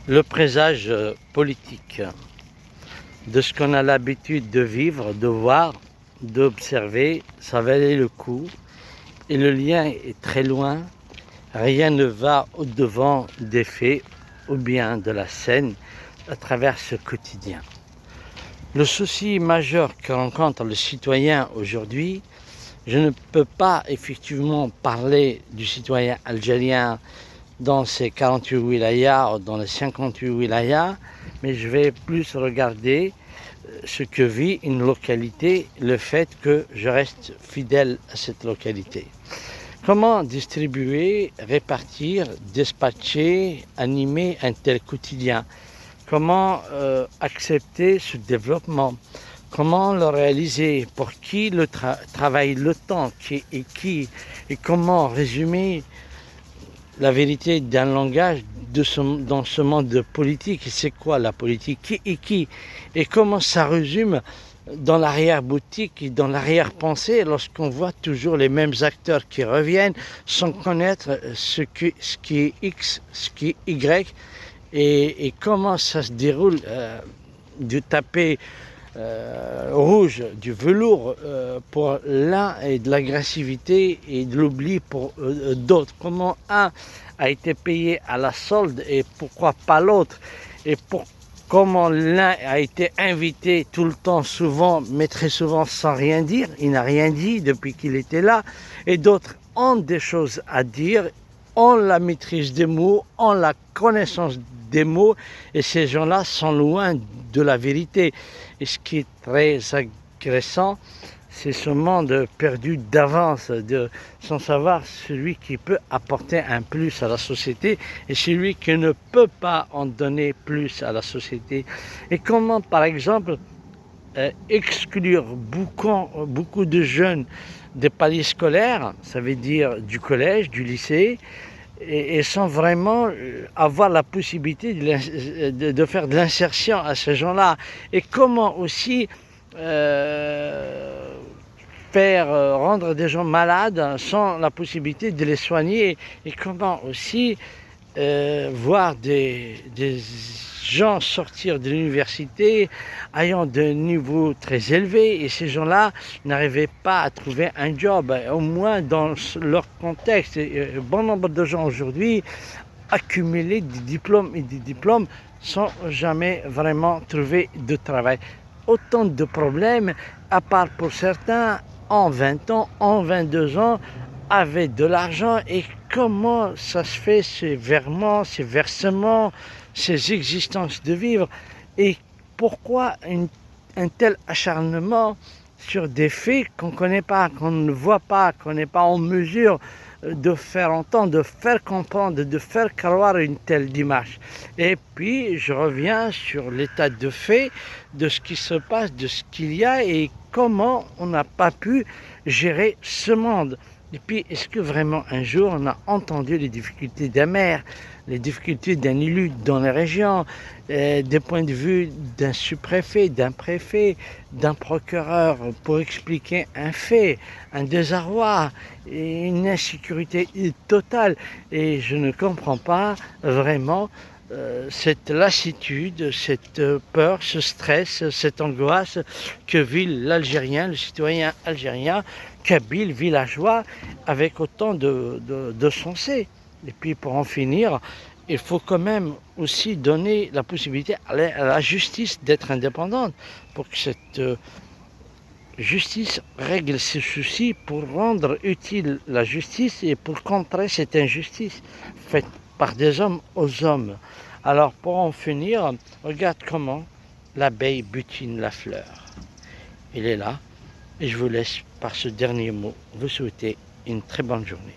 Le présage politique de ce qu'on a l'habitude de vivre, de voir, d'observer, ça valait le coup. Et le lien est très loin. Rien ne va au-devant des faits ou bien de la scène à travers ce quotidien. Le souci majeur que rencontre le citoyen aujourd'hui, je ne peux pas effectivement parler du citoyen algérien dans ces 48 wilayas ou dans les 58 wilayas, mais je vais plus regarder ce que vit une localité, le fait que je reste fidèle à cette localité. Comment distribuer, répartir, dispatcher, animer un tel quotidien? Comment accepter ce développement? Comment le réaliser? Pour qui le travaille le temps? Et comment résumer la vérité d'un langage dans ce monde politique? C'est quoi la politique? Qui est qui? Et comment ça résume dans l'arrière-boutique et dans l'arrière-pensée lorsqu'on voit toujours les mêmes acteurs qui reviennent sans connaître ce qui est X, ce qui est Y et comment ça se déroule du tapis rouge, du velours pour l'un et de l'agressivité et de l'oubli pour d'autres. Comment un a été payé à la solde et pourquoi pas l'autre? Et comment l'un a été invité tout le temps, souvent, mais très souvent sans rien dire. Il n'a rien dit depuis qu'il était là. Et d'autres ont des choses à dire, ont la maîtrise des mots, ont la connaissance des mots. Et ces gens-là sont loin de la vérité. Et ce qui est très agressant, c'est ce monde perdu d'avance, sans savoir celui qui peut apporter un plus à la société et celui qui ne peut pas en donner plus à la société. Et comment, par exemple, exclure beaucoup de jeunes des paliers scolaires, ça veut dire du collège, du lycée, et sans vraiment avoir la possibilité de faire de l'insertion à ces gens-là. Et comment aussi rendre des gens malades sans la possibilité de les soigner, et comment aussi voir des gens sortir de l'université ayant de niveaux très élevés et ces gens-là n'arrivaient pas à trouver un job, au moins dans leur contexte. Et bon nombre de gens aujourd'hui accumulaient des diplômes et des diplômes sans jamais vraiment trouver de travail. Autant de problèmes, à part pour certains, en 20 ans, en 22 ans, avaient de l'argent. Et comment ça se fait, ces virements, ces versements, ces existences de vivre? Et pourquoi un tel acharnement sur des faits qu'on ne connaît pas, qu'on ne voit pas, qu'on n'est pas en mesure de faire entendre, de faire comprendre, de faire croire une telle démarche? Et puis je reviens sur l'état de fait de ce qui se passe, de ce qu'il y a et comment on n'a pas pu gérer ce monde. Et puis, est-ce que vraiment un jour on a entendu les difficultés d'un maire, les difficultés d'un élu dans les régions, des points de vue d'un sous-préfet, d'un préfet, d'un procureur pour expliquer un fait, un désarroi, et une insécurité totale? Et je ne comprends pas vraiment cette lassitude, cette peur, ce stress, cette angoisse que vit l'Algérien, le citoyen algérien, kabyle, villageois, avec autant de sensé. Et puis pour en finir, il faut quand même aussi donner la possibilité à la justice d'être indépendante pour que cette justice règle ses soucis, pour rendre utile la justice et pour contrer cette injustice faite par des hommes aux hommes. Alors pour en finir, regarde comment l'abeille butine la fleur. Il est là et je vous laisse par ce dernier mot vous souhaiter une très bonne journée.